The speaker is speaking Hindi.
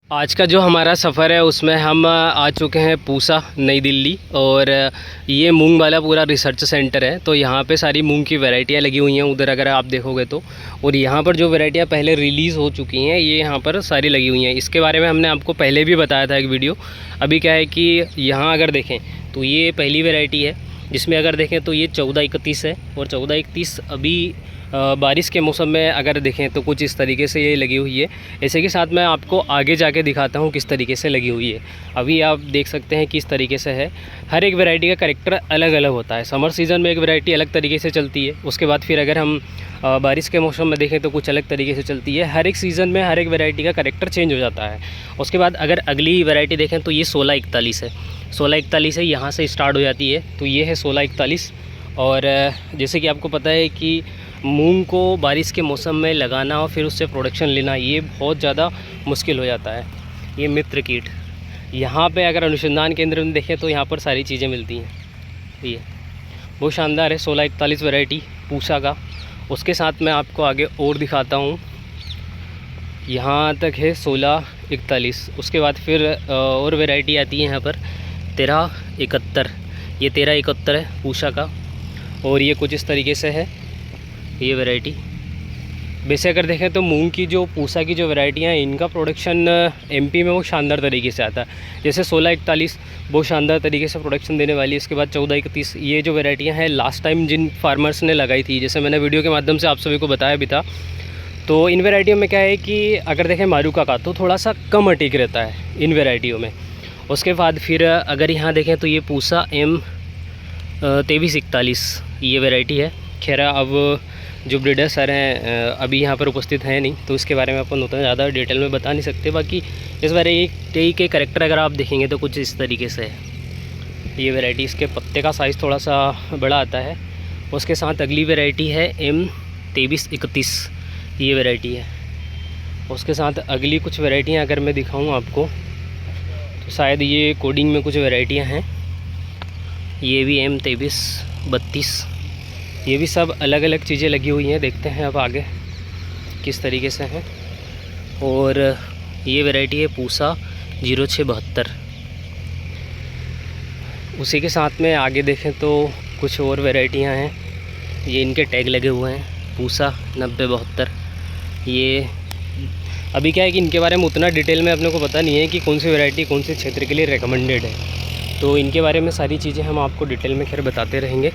आज का जो हमारा सफ़र है उसमें हम आ चुके हैं पूसा नई दिल्ली। और ये मूंग वाला पूरा रिसर्च सेंटर है। तो यहाँ पे सारी मूंग की वैरायटियाँ लगी हुई हैं उधर अगर आप देखोगे तो। और यहाँ पर जो वैरायटियाँ पहले रिलीज़ हो चुकी हैं ये यहाँ पर सारी लगी हुई हैं। इसके बारे में हमने आपको पहले भी बताया था एक वीडियो। अभी क्या है कि यहाँ अगर देखें तो ये पहली वैरायटी है जिसमें अगर देखें तो ये 1431 है। और 1431 अभी बारिश के मौसम में अगर देखें तो कुछ इस तरीके से ये लगी हुई है। ऐसे के साथ मैं आपको आगे जाके दिखाता हूँ किस तरीके से लगी हुई है। अभी आप देख सकते हैं किस तरीके से है। हर एक वैरायटी का कैरेक्टर अलग अलग होता है। समर सीज़न में एक वैरायटी अलग तरीके से चलती है, उसके बाद फिर अगर हम बारिश के मौसम में देखें तो कुछ अलग तरीके से चलती है। हर एक सीज़न में हर एक वैरायटी का कैरेक्टर चेंज हो जाता है। उसके बाद अगर अगली वैरायटी देखें तो ये 1641 है। 1641 है, यहाँ से स्टार्ट हो जाती है। तो ये है 1641। और जैसे कि आपको पता है कि मूंग को बारिश के मौसम में लगाना और फिर उससे प्रोडक्शन लेना ये बहुत ज़्यादा मुश्किल हो जाता है। ये मित्र कीट, यहाँ पे अगर अनुसंधान केंद्र में देखें तो यहाँ पर सारी चीज़ें मिलती हैं। ये बहुत शानदार है 1641 वैरायटी पूसा का। उसके साथ मैं आपको आगे और दिखाता हूँ। यहाँ तक है 1641। उसके बाद फिर और वैरायटी आती है यहाँ पर 1371। ये 1371 है पूसा का। और ये कुछ इस तरीके से है ये वैरायटी। वैसे अगर देखें तो मूंग की जो पूसा की जो वैरायटियाँ हैं इनका प्रोडक्शन एमपी में वो शानदार तरीके से आता है। जैसे 1641 बहुत शानदार तरीके से प्रोडक्शन देने वाली है। इसके बाद 1431 ये जो वैरायटियाँ हैं लास्ट टाइम जिन फार्मर्स ने लगाई थी, जैसे मैंने वीडियो के माध्यम से आप सभी को बताया भी था। तो इन वैरायटियों में क्या है कि अगर देखें मारुका का तो थोड़ा सा कम अटीक रहता है इन वैरायटियों में। उसके बाद फिर अगर यहाँ देखें तो ये पूसा M 2341 ये वैरायटी है। खैर अब जो ब्रीडर सर हैं अभी यहाँ पर उपस्थित हैं नहीं, तो इसके बारे में अपन उतना ज़्यादा डिटेल में बता नहीं सकते। बाकी इस वैरायटी के कैरेक्टर अगर आप देखेंगे तो कुछ इस तरीके से है ये वैरायटी। इसके पत्ते का साइज़ थोड़ा सा बड़ा आता है। उसके साथ अगली वैरायटी है M 2331 ये वैरायटी है। उसके साथ अगली कुछ वैरायटियाँ अगर मैं दिखाऊँ आपको तो शायद ये कोडिंग में कुछ वैरायटियाँ हैं। ये भी M 2332, ये भी सब अलग अलग चीज़ें लगी हुई हैं। देखते हैं अब आगे किस तरीके से हैं। और ये वैरायटी है पूसा 0672। उसी के साथ में आगे देखें तो कुछ और वैरायटियां हैं। ये इनके टैग लगे हुए हैं पूसा 9072। ये अभी क्या है कि इनके बारे में उतना डिटेल में अपने को पता नहीं है कि कौन सी वैरायटी कौन से क्षेत्र के लिए रिकमेंडेड है। तो इनके बारे में सारी चीज़ें हम आपको डिटेल में खैर बताते रहेंगे।